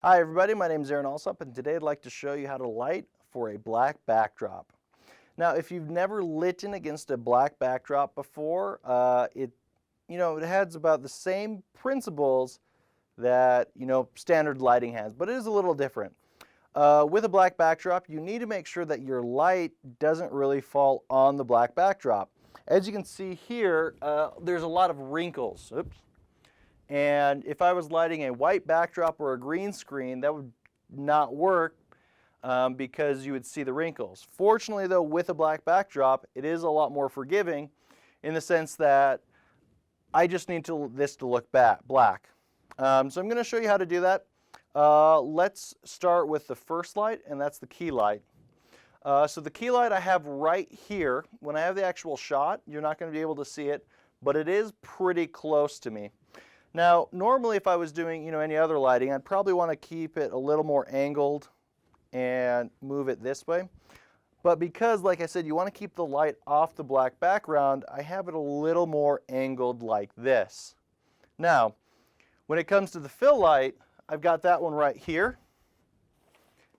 Hi everybody, my name is Aaron Alsop, and today I'd like to show you how to light for a black backdrop. Now, if you've never lit in against a black backdrop before, it has about the same principles that standard lighting has, but it is a little different. With a black backdrop, you need to make sure that your light doesn't really fall on the black backdrop. As you can see here, there's a lot of wrinkles. Oops. And if I was lighting a white backdrop or a green screen, that would not work because you would see the wrinkles. Fortunately though, with a black backdrop, it is a lot more forgiving in the sense that I just need this to look black. So I'm going to show you how to do that. Let's start with the first light, and that's the key light. So the key light I have right here. When I have the actual shot, you're not going to be able to see it, but it is pretty close to me. Now, normally if I was doing any other lighting, I'd probably want to keep it a little more angled and move it this way. But because, like I said, you want to keep the light off the black background, I have it a little more angled like this. Now, when it comes to the fill light, I've got that one right here.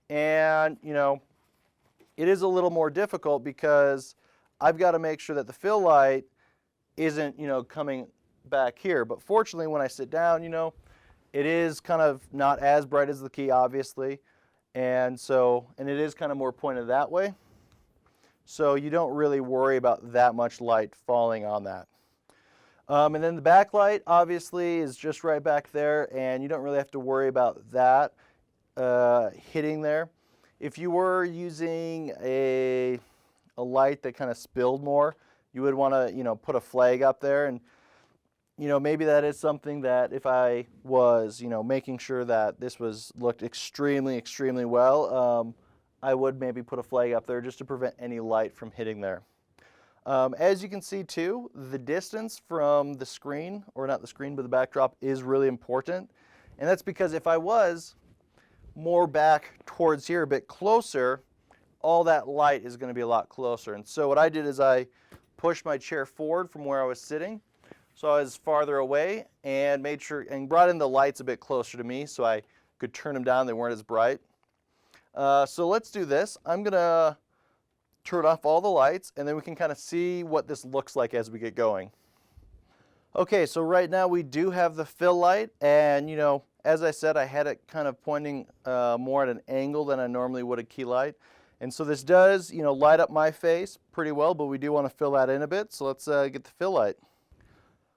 And, it is a little more difficult because I've got to make sure that the fill light isn't, coming back here. But fortunately, when I sit down, it is kind of not as bright as the key, obviously. And it is kind of more pointed that way. So you don't really worry about that much light falling on that. And then the backlight, obviously, is just right back there, and you don't really have to worry about that hitting there. If you were using a light that kind of spilled more, you would want to, put a flag up there, and maybe that is something that if I was, making sure that this looked extremely, extremely well, I would maybe put a flag up there just to prevent any light from hitting there. As you can see too, the distance from the screen, or not the screen, but the backdrop is really important. And that's because if I was more back towards here, a bit closer, all that light is going to be a lot closer. And so what I did is I pushed my chair forward from where I was sitting, so I was farther away, and made sure and brought in the lights a bit closer to me so I could turn them down. They weren't as bright. So let's do this. I'm going to turn off all the lights, and then we can kind of see what this looks like as we get going. Okay, so right now we do have the fill light, and as I said, I had it kind of pointing more at an angle than I normally would a key light. And so this does, light up my face pretty well, but we do want to fill that in a bit. So let's get the fill light.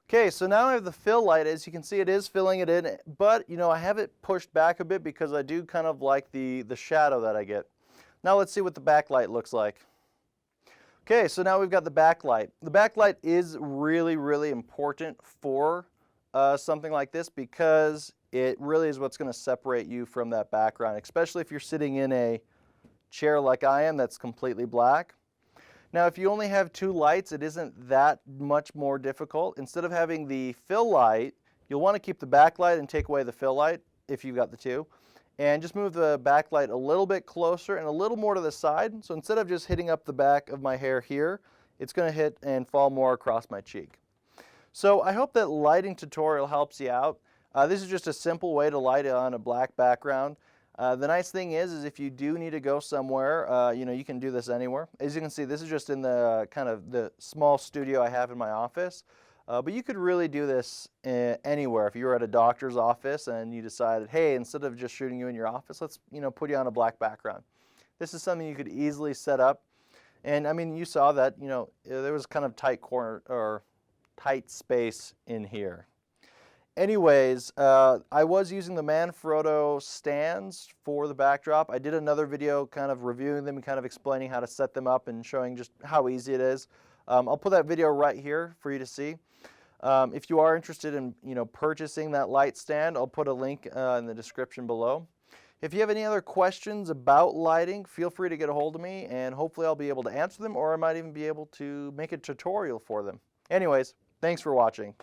Okay, so now I have the fill light. As you can see, it is filling it in, but I have it pushed back a bit because I do kind of like the shadow that I get. Now let's see what the backlight looks like. Okay, so now we've got the backlight. The backlight is really, really important for something like this because it really is what's going to separate you from that background, especially if you're sitting in a chair like I am that's completely black. Now, if you only have two lights, it isn't that much more difficult. Instead of having the fill light, you'll want to keep the backlight and take away the fill light if you've got the two. And just move the backlight a little bit closer and a little more to the side. So instead of just hitting up the back of my hair here, it's going to hit and fall more across my cheek. So I hope that lighting tutorial helps you out. This is just a simple way to light on a black background. The nice thing is if you do need to go somewhere, you can do this anywhere. As you can see, this is just in the kind of the small studio I have in my office. But you could really do this anywhere. If you were at a doctor's office and you decided, hey, instead of just shooting you in your office, let's put you on a black background. This is something you could easily set up. And I mean, you saw that there was kind of tight corner or tight space in here. Anyways, I was using the Manfrotto stands for the backdrop. I did another video kind of reviewing them and kind of explaining how to set them up and showing just how easy it is. I'll put that video right here for you to see. If you are interested in purchasing that light stand, I'll put a link in the description below. If you have any other questions about lighting, feel free to get a hold of me, and hopefully I'll be able to answer them, or I might even be able to make a tutorial for them. Anyways, thanks for watching.